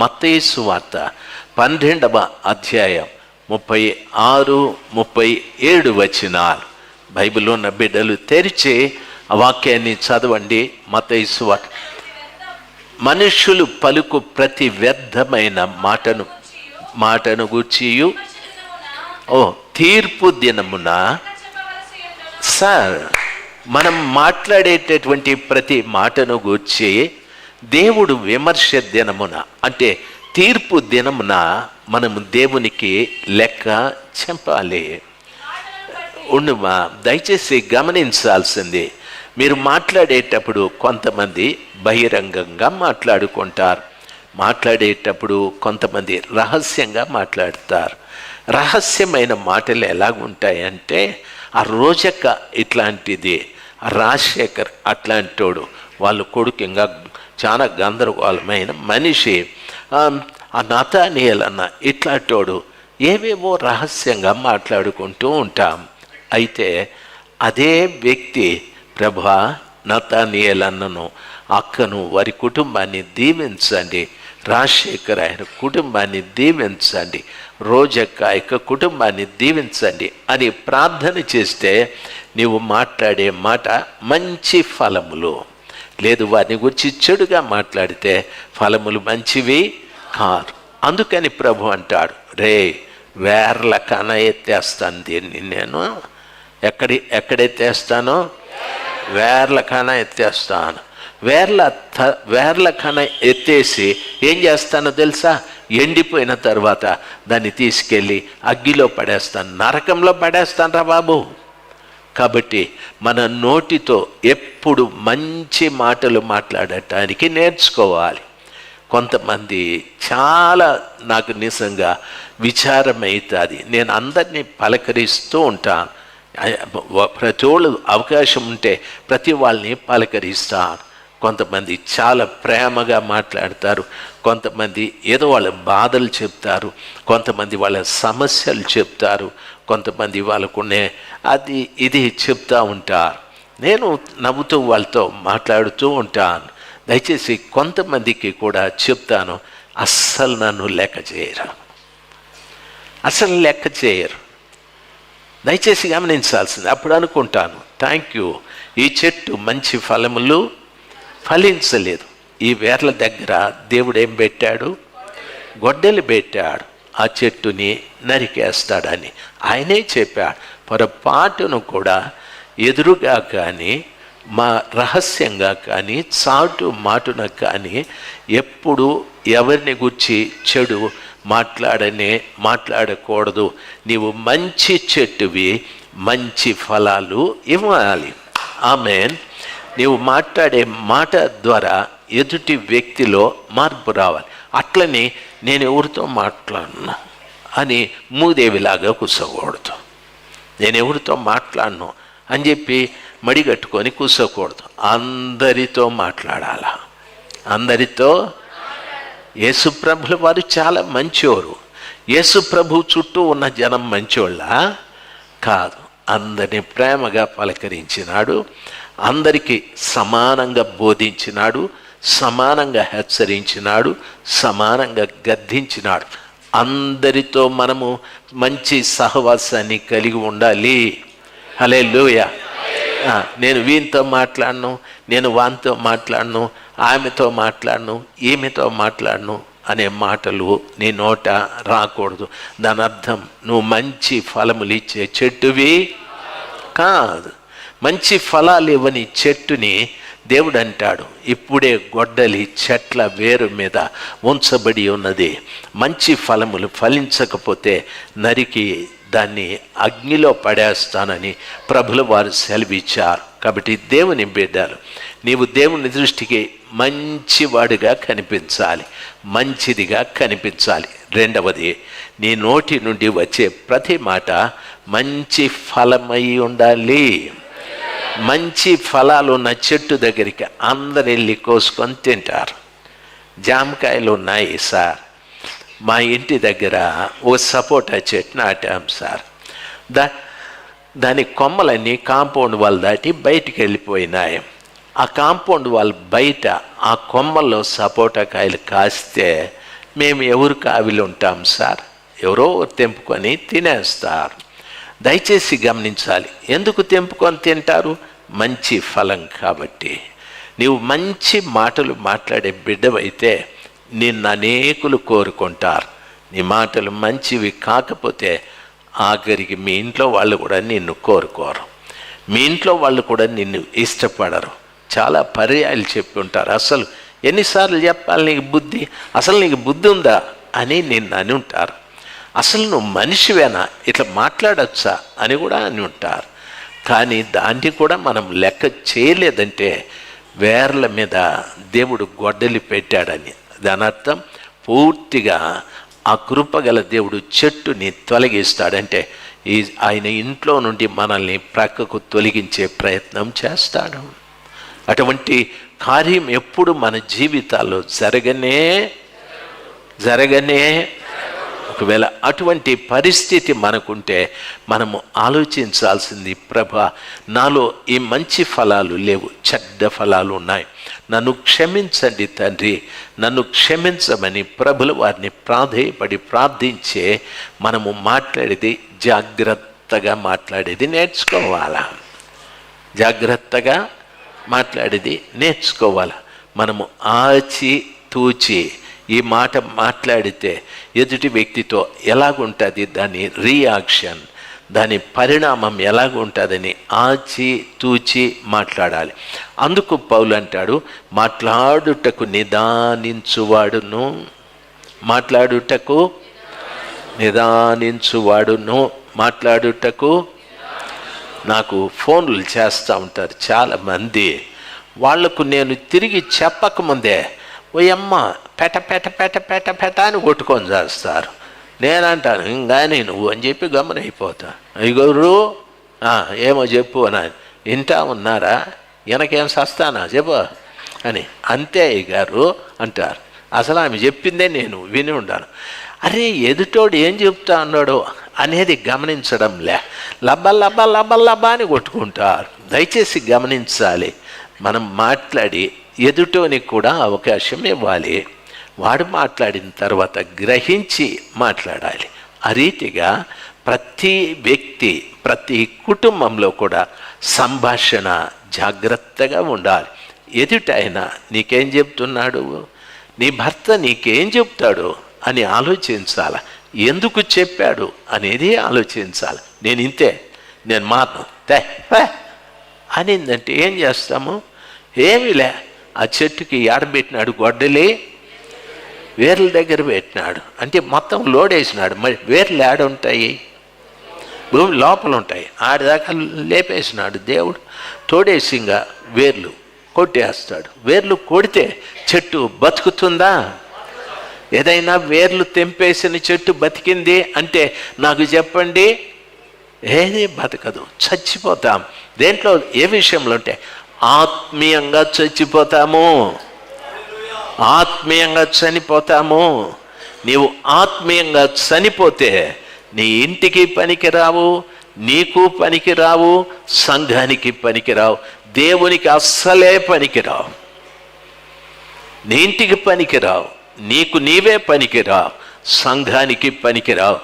మత్తయి సువార్త 12వ అధ్యాయం 36-37 వచనాలు. బైబిల్లో ఉన్న బిడ్డలు తెరిచి ఆ వాక్యాన్ని చదవండి. మత్తయి సువార్త. మనుష్యులు పలుకు ప్రతి వ్యర్థమైన మాటను గూర్చియు తీర్పు దినమున సార్ మనం మాట్లాడేటటువంటి ప్రతి మాటను గూర్చి దేవుడు విమర్శ దినమున అంటే తీర్పు దినమున మనము దేవునికి లెక్క చెప్పాలి. దయచేసి గమనించాల్సింది, మీరు మాట్లాడేటప్పుడు కొంతమంది బహిరంగంగా మాట్లాడుకుంటారు, మాట్లాడేటప్పుడు కొంతమంది రహస్యంగా మాట్లాడతారు. రహస్యమైన మాటలు ఎలాగుంటాయంటే, ఆ రోజక్క ఇట్లాంటిది, రాజశేఖర్ అట్లాంటోడు, వాళ్ళ కొడుకు ఇంకా చాలా గందరగోళమైన మనిషి, ఆ నతానియేల్ అన్న ఇట్లాంటోడు, ఏవేవో రహస్యంగా మాట్లాడుకుంటూ ఉంటాం. అయితే అదే వ్యక్తి ప్రభా నతానియేల్ అన్నను అక్కను వారి కుటుంబాన్ని దీవించండి, రాజశేఖర్ ఆయన కుటుంబాన్ని దీవించండి, రోజక్క యొక్క కుటుంబాన్ని దీవించండి అని ప్రార్థన చేస్తే నీవు మాట్లాడే మాట మంచి ఫలములు లేదు, వారిని గురించి చెడుగా మాట్లాడితే ఫలములు మంచివి కారు. అందుకని ప్రభు అంటాడు, రే వేర్ల కన ఎత్తేస్తాను దీన్ని, నేను ఎక్కడెత్తేస్తానో వేర్ల కన ఎత్తేస్తాను. వేర్ల కన ఎత్తేసి ఏం చేస్తానో తెలుసా? ఎండిపోయిన తర్వాత దాన్ని తీసుకెళ్ళి అగ్గిలో పడేస్తాను, నరకంలో పడేస్తాను రా బాబు. కాబట్టి మన నోటితో ఎప్పుడు మంచి మాటలు మాట్లాడటానికి నేర్చుకోవాలి. కొంతమంది చాలా నాకు నిజంగా విచారమవుతుంది. నేను అందరినీ పలకరిస్తూ ఉంటాను, ప్రతి వాళ్ళు అవకాశం ఉంటే ప్రతి వాళ్ళని పలకరిస్తాను. కొంతమంది చాలా ప్రేమగా మాట్లాడతారు, కొంతమంది ఏదో వాళ్ళ బాధలు చెప్తారు, కొంతమంది వాళ్ళ సమస్యలు చెప్తారు, కొంతమంది వాళ్ళకునే అది ఇది చెప్తూ ఉంటారు. నేను నవ్వుతూ వాళ్ళతో మాట్లాడుతూ ఉంటాను. దయచేసి కొంతమందికి కూడా చెప్తాను, అస్సలు నన్ను లెక్క చేయరు, అసలు లెక్క చేయరు. దయచేసి గమనించాల్సింది. అప్పుడు అనుకుంటాను, థ్యాంక్ యూ, ఈ చెట్టు మంచి ఫలములు ఫలించలేదు. ఈ వేర్ల దగ్గర దేవుడు ఏం పెట్టాడు? గొడ్డలి పెట్టాడు, ఆ చెట్టుని నరికేస్తాడని ఆయనే చెప్పాడు. పొరపాటును కూడా ఎదురుగా కానీ మా రహస్యంగా కానీ చాటు మాటున కానీ ఎప్పుడు ఎవరిని గురించి చెడు మాట్లాడకూడదు. నీవు మంచి చెట్టువి, మంచి ఫలాలు ఇవ్వాలి. ఆమేన్. నీవు మాట్లాడే మాట ద్వారా ఎదుటి వ్యక్తిలో మార్పు రావాలి. అట్లని నేను ఎవరితో మాట్లాడను అని మూదేవిలాగా కూర్చోకూడదు. నేను ఎవరితో మాట్లాడను అని చెప్పి మడిగట్టుకొని కూర్చోకూడదు. అందరితో మాట్లాడాల. అందరితో. యేసుప్రభుల వారు చాలా మంచివారు. యేసుప్రభు చుట్టూ ఉన్న జనం మంచోళ్ళ కాదు. అందరినీ ప్రేమగా పలకరించినాడు, అందరికీ సమానంగా బోధించినాడు, సమానంగా హెచ్చరించినాడు, సమానంగా గద్దించినాడు. అందరితో మనము మంచి సహవాసాన్ని కలిగి ఉండాలి. హల్లెలూయా. నేను వీనితో మాట్లాడను, నేను వానితో మాట్లాడను, ఆమెతో మాట్లాడను, ఈమెతో మాట్లాడను అనే మాటలు నీ నోట రాకూడదు. దాని అర్థం నువ్వు మంచి ఫలములు ఇచ్చే చెట్టువి కాదు. మంచి ఫలాలు ఇవ్వని చెట్టుని దేవుడు అంటాడు, ఇప్పుడే గొడ్డలి చెట్ల వేరు మీద ఉంచబడి ఉన్నది, మంచి ఫలములు ఫలించకపోతే నరికి దాన్ని అగ్నిలో పడేస్తానని ప్రభుల వారు సెలవిచ్చారు. కాబట్టి దేవుని బిడ్డలు, నీవు దేవుని దృష్టికి మంచివాడిగా కనిపించాలి, మంచిదిగా కనిపించాలి. రెండవది, నీ నోటి నుండి వచ్చే ప్రతి మాట మంచి ఫలమై ఉండాలి. మంచి ఫలాలు ఉన్న చెట్టు దగ్గరికి అందరు వెళ్ళి కోసుకొని తింటారు. జామకాయలు ఉన్నాయి సార్, మా ఇంటి దగ్గర ఓ సపోటా చెట్టు నాటాం సార్. దాని కొమ్మలన్నీ కాంపౌండ్ వాల్ దాటి బయటికి వెళ్ళిపోయినాయి. ఆ కాంపౌండ్ వాల్ బయట ఆ కొమ్మల్లో సపోటా కాయలు కాస్తే మేము ఎవరు కావిలు ఉంటాం సార్, ఎవరో తెంపుకొని తినేస్తారు. దయచేసి గమనించాలి, ఎందుకు తెంపుకొని తింటారు? మంచి ఫలం కాబట్టి. నీవు మంచి మాటలు మాట్లాడే బిడ్డవైతే నిన్ను అనేకులు కోరుకుంటారు. నీ మాటలు మంచివి కాకపోతే ఆఖరికి మీ ఇంట్లో వాళ్ళు కూడా నిన్ను కోరుకోరు, మీ ఇంట్లో వాళ్ళు కూడా నిన్ను ఇష్టపడరు. చాలా పర్యాయాలు చెప్పి ఉంటారు, అసలు ఎన్నిసార్లు చెప్పాలి నీకు బుద్ధి, అసలు నీకు బుద్ధి ఉందా అని నిన్ను అని ఉంటారు. అసలు నువ్వు మనిషివేనా, ఇట్లా మాట్లాడచ్చా అని కూడా అని ఉంటారు. కానీ దాన్ని కూడా మనం లెక్క చేయలేదంటే వేర్ల మీద దేవుడు గొడ్డలి పెట్టాడని. దాని అర్థం పూర్తిగా ఆ కృపగల దేవుడు చెట్టుని తొలగిస్తాడంటే ఆయన ఇంట్లో నుండి మనల్ని ప్రక్కకు తొలగించే ప్రయత్నం చేస్తాడు. అటువంటి కార్యం ఎప్పుడు మన జీవితాల్లో జరగనే ఒకవేళ అటువంటి పరిస్థితి మనకుంటే మనము ఆలోచించాల్సింది, ప్రభా నాలో ఈ మంచి ఫలాలు లేవు, చెడ్డ ఫలాలు ఉన్నాయి, నన్ను క్షమించండి తండ్రి, నన్ను క్షమించమని ప్రభుల వారిని ప్రార్థించే మనము మాట్లాడేది జాగ్రత్తగా మాట్లాడేది నేర్చుకోవాలా. జాగ్రత్తగా మాట్లాడేది నేర్చుకోవాలి. మనము ఆచి తూచి ఈ మాట మాట్లాడితే ఎదుటి వ్యక్తితో ఎలాగుంటుంది, దాని రియాక్షన్, దాని పరిణామం ఎలాగుంటుందని ఆచి తూచి మాట్లాడాలి. అందుకు పౌలు అంటాడు, మాట్లాడుటకు నిదానించువాడును మాట్లాడుటకు. నాకు ఫోన్లు చేస్తూ ఉంటారు చాలామంది, వాళ్లకు నేను తిరిగి చెప్పకముందే ఓయమ్మ పెట పెట పెట పెట పెట అని కొట్టుకొని చేస్తారు. నేనంటాను ఇంకాని నువ్వు అని చెప్పి గమనైపోతా. అయ్యగారు ఏమో చెప్పు అని, వింటా ఉన్నారా, వెనకేం సస్తానా చెప్పు అని. అంతే అయ్యగారు అంటారు. అసలు ఆమె చెప్పిందే నేను విని ఉండాను. అరే ఎదుటోడు ఏం చెప్తా అన్నాడో అనేది గమనించడంలే, లబ్బా అని కొట్టుకుంటారు. దయచేసి గమనించాలి, మనం మాట్లాడి ఎదుటోనికి కూడా అవకాశం ఇవ్వాలి. వాడు మాట్లాడిన తర్వాత గ్రహించి మాట్లాడాలి. ఆ రీతిగా ప్రతి వ్యక్తి, ప్రతి కుటుంబంలో కూడా సంభాషణ జాగ్రత్తగా ఉండాలి. ఎదుట ఆయన నీకేం చెప్తున్నాడు, నీ భర్త నీకేం చెప్తాడు అని ఆలోచించాలి. ఎందుకు చెప్పాడు అనేది ఆలోచించాలి. నేను ఇంతే, నేను మాత్రం అనిందంటే ఏం చేస్తాము? ఏమిలే, ఆ చెట్టుకి ఏడబెట్టినాడు గొడ్డలి, వేర్ల దగ్గర పెట్టినాడు అంటే మొత్తం లోడ్ వేసినాడు. మరి వేర్లు ఏడుంటాయి, భూమి లోపల ఉంటాయి. ఆడిదాకా లేపేసినాడు దేవుడు, తోడేసి ఇంకా వేర్లు కొట్టేస్తాడు. వేర్లు కొడితే చెట్టు బతుకుతుందా? ఏదైనా వేర్లు తెంపేసిన చెట్టు బతికింది అంటే నాకు చెప్పండి, ఏది బతకదు, చచ్చిపోతాం. దేంట్లో ఏ విషయంలో అంటే ఆత్మీయంగా చచ్చిపోతాము, ఆత్మీయంగా చనిపోతాము. నీవు ఆత్మీయంగా చనిపోతే నీ ఇంటికి పనికిరావు, నీకు పనికిరావు, సంఘానికి పనికిరావు, దేవునికి అస్సలే పనికిరావు. నీ ఇంటికి పనికిరావు, నీకు నీవే పనికిరావు, సంఘానికి పనికిరావు,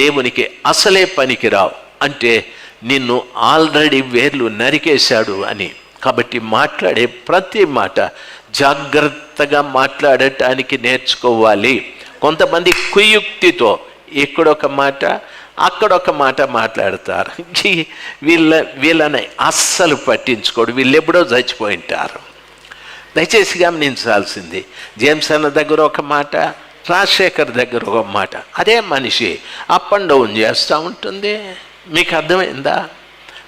దేవునికి అసలే పనికిరావు. అంటే నిన్ను ఆల్రెడీ వేర్లు నరికేశాడు అని. కాబట్టి మాట్లాడే ప్రతి మాట జాగ్రత్తగా మాట్లాడటానికి నేర్చుకోవాలి. కొంతమంది కుయుక్తితో ఇక్కడొక మాట అక్కడొక మాట మాట్లాడతారు. వీళ్ళని అస్సలు పట్టించుకోడు, వీళ్ళు ఎప్పుడో చచ్చిపోయింటారు. దయచేసి గమనించాల్సింది, జేమ్స్ అన్న దగ్గర ఒక మాట, రాజశేఖర్ దగ్గర ఒక మాట. అదే మనిషి అప్ అండ్ డౌన్ చేస్తూ ఉంటుంది. మీకు అర్థమైందా?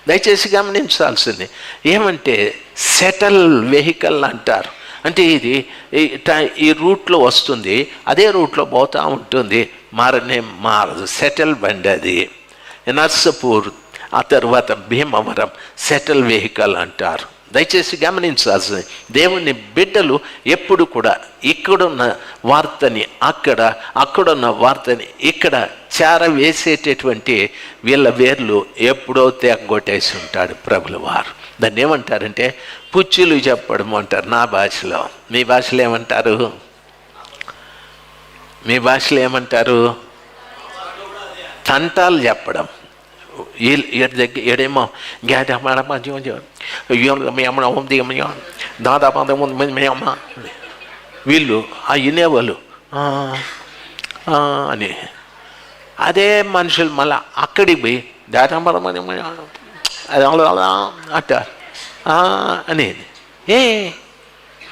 దయచేసి గమనించాల్సింది ఏమంటే సెటిల్ వెహికల్ అంటారు. అంటే ఇది ఈ రూట్లో వస్తుంది, అదే రూట్లో పోతూ ఉంటుంది, మారదు. సెటిల్ బండి అది. నర్సపూర్, ఆ తర్వాత భీమవరం సెటిల్ వెహికల్ అంటారు. దయచేసి గమనించాల్సింది, దేవుని బిడ్డలు ఎప్పుడు కూడా ఇక్కడున్న వార్తని అక్కడున్న వార్తని ఇక్కడ చేరవేసేటటువంటి వీళ్ళ వేర్లు ఎప్పుడో తెగొట్టేసి ఉంటాడు ప్రభుల వారు. దాన్ని ఏమంటారంటే పుచ్చులు చెప్పడం అంటారు నా భాషలో. మీ భాషలో ఏమంటారు? మీ భాషలో ఏమంటారు? తంటాలు చెప్పడం. ఏడేమో వీళ్ళు ఆ వినేవాళ్ళు అని. అదే మనుషులు మళ్ళీ అక్కడికి పోయి అంటారు అనేది.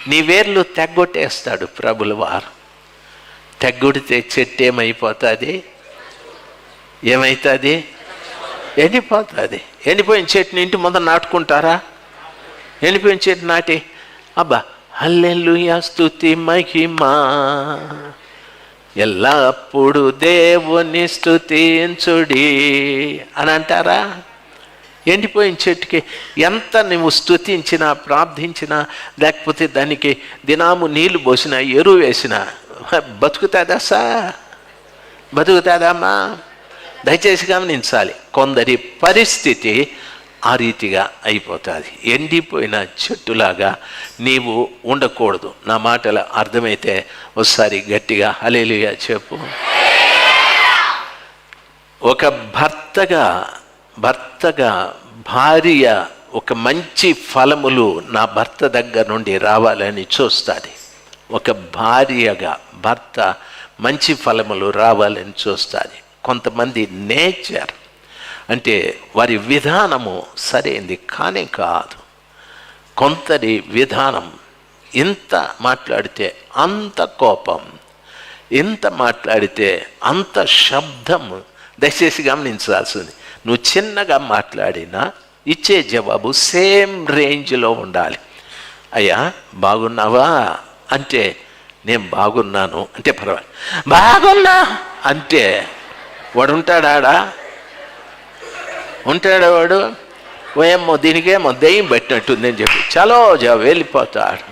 నీ వేర్లు తెగ్గొట్టేస్తాడు ప్రభుల వారు. తెగ్గొడితే చెట్టు ఏమైపోతుంది? ఏమవుతుంది? ఎండిపోతుంది. ఎండిపోయిన చెట్టుని ఇంటి ముందు నాటుకుంటారా? ఎండిపోయిన చెట్టు నాటి అబ్బా హల్లెలూయా స్తుతి మహిమా ఎల్లప్పుడు దేవుని స్తుతించుడి అని అంటారా? ఎండిపోయిన చెట్టుకి ఎంత నువ్వు స్తుతించినా, ప్రార్థించినా, లేకపోతే దానికి దినాము నీళ్లు పోసినా, ఎరువు వేసినా బతుకుతుందా సార్? బతుకుతుందమ్మా? దయచేసి గమనించాలి. కొందరి పరిస్థితి ఆ రీతిగా అయిపోతుంది. ఎండిపోయిన చెట్టులాగా నీవు ఉండకూడదు. నా మాటలు అర్థమైతే ఒకసారి గట్టిగా హల్లెలూయా చెప్పు. ఒక భర్తగా భార్య ఒక మంచి ఫలములు నా భర్త దగ్గర నుండి రావాలని చూస్తుంది. ఒక భార్యగా భర్త మంచి ఫలములు రావాలని చూస్తుంది. కొంతమంది నేచర్ అంటే వారి విధానము సరైనది కానే కాదు. కొందరి విధానం ఇంత మాట్లాడితే అంత కోపం, ఇంత మాట్లాడితే అంత శబ్దం. దయచేసి గమనించాల్సింది, నువ్వు చిన్నగా మాట్లాడినా ఇచ్చే జవాబు సేమ్ రేంజ్లో ఉండాలి. అయ్యా బాగున్నావా అంటే నేను బాగున్నాను అంటే పర్వాలేదు. బాగున్నా అంటే వాడు ఉంటాడా? ఉంటాడా వాడు? ఓయేమో దీనికేమో దెయ్యం పెట్టినట్టుందని చెప్పి చలో వెళ్ళిపోతాడు.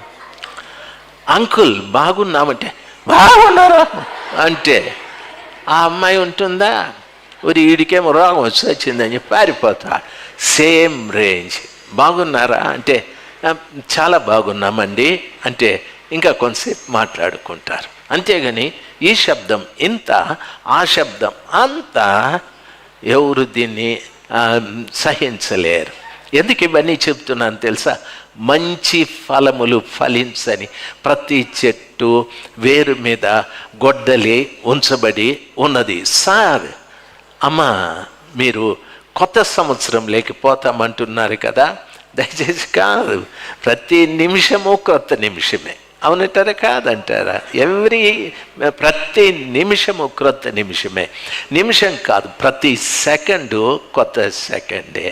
అంకుల్ బాగున్నామంటే బాగున్నారా అంటే ఆ అమ్మాయి ఉంటుందా? వీడికేమో రోగం వచ్చిందని చెప్పి పారిపోతాడు. Same range. బాగున్నారా అంటే చాలా బాగున్నామండి అంటే ఇంకా కొంతసేపు మాట్లాడుకుంటారు. అంతేగాని ఈ శబ్దం ఇంత, ఆ శబ్దం అంత ఎవరు దీన్ని సహించలేరు. ఎందుకు ఇవన్నీ చెప్తున్నాను తెలుసా? మంచి ఫలములు ఫలించని ప్రతి చెట్టు వేరు మీద గొడ్డలి ఉంచబడి ఉన్నది. సార్ అమ్మా మీరు కొత్త సంవత్సరం లేకపోతామంటున్నారు కదా, దయచేసి కాదు, ప్రతి నిమిషము కొత్త నిమిషమే. అవునంటారా కాదంటారా? ప్రతి నిమిషము క్రొత్త నిమిషమే. నిమిషం కాదు, ప్రతి సెకండు కొత్త సెకండే.